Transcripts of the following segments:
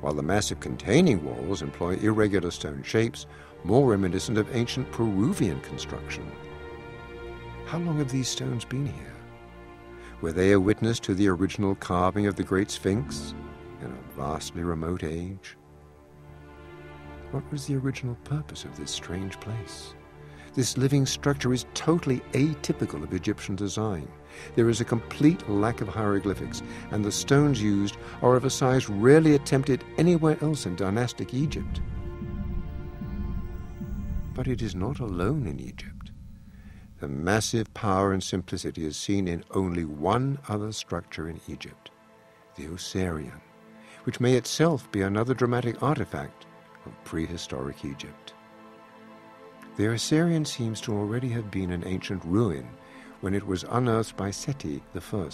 while the massive containing walls employ irregular stone shapes more reminiscent of ancient Peruvian construction. How long have these stones been here? Were they a witness to the original carving of the Great Sphinx in a vastly remote age? What was the original purpose of this strange place? This living structure is totally atypical of Egyptian design. There is a complete lack of hieroglyphics, and the stones used are of a size rarely attempted anywhere else in dynastic Egypt. But it is not alone in Egypt. The massive power and simplicity is seen in only one other structure in Egypt, the Osirian, which may itself be another dramatic artifact of prehistoric Egypt. The Osirian seems to already have been an ancient ruin when it was unearthed by Seti I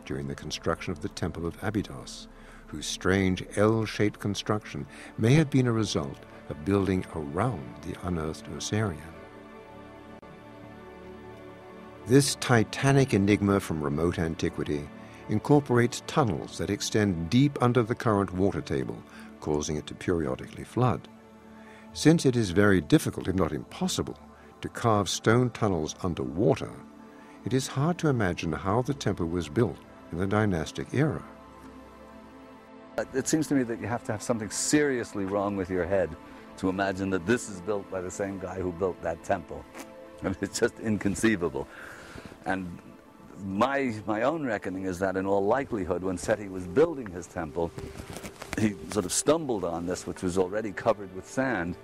during the construction of the Temple of Abydos, whose strange L-shaped construction may have been a result of building around the unearthed Osirian. This titanic enigma from remote antiquity incorporates tunnels that extend deep under the current water table, causing it to periodically flood. Since it is very difficult, if not impossible, to carve stone tunnels underwater, it is hard to imagine how the temple was built in the dynastic era. It seems to me that you have to have something seriously wrong with your head to imagine that this is built by the same guy who built that temple. I mean, it's just inconceivable. And my own reckoning is that in all likelihood, when Seti was building his temple, he sort of stumbled on this, which was already covered with sand,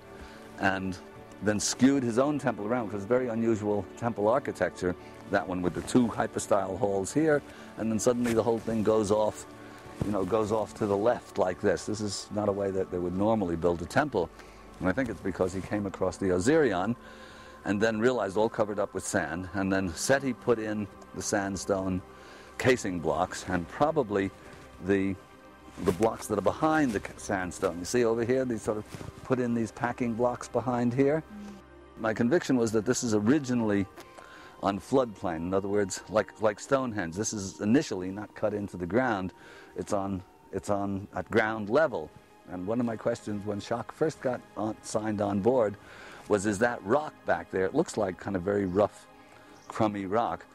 and then skewed his own temple around, because it's very unusual temple architecture, that one with the two hypostyle halls here, and then suddenly the whole thing goes off, goes off to the left like this. This is not a way that they would normally build a temple. And I think it's because he came across the Osirian and then realized all covered up with sand, and then Seti put in the sandstone casing blocks, and probably the blocks that are behind the sandstone. You see over here, they sort of put in these packing blocks behind here. My conviction was that this is originally on floodplain. In other words, like Stonehenge. This is initially not cut into the ground. It's at ground level. And one of my questions when Schock first got signed on board was, is that rock back there? It looks like kind of very rough, crummy rock,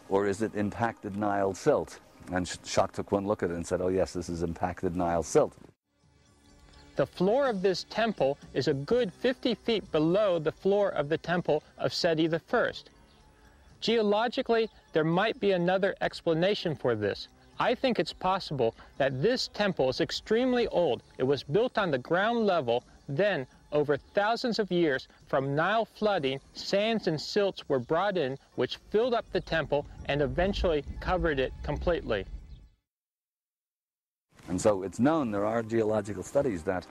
or is it impacted Nile silt? And Schock took one look at it and said, oh yes, this is impacted Nile silt. The floor of this temple is a good 50 feet below the floor of the temple of Seti I. Geologically, there might be another explanation for this. I think it's possible that this temple is extremely old. It was built on the ground level, then over thousands of years from Nile flooding, sands and silts were brought in which filled up the temple and eventually covered it completely. And so it's known, there are geological studies that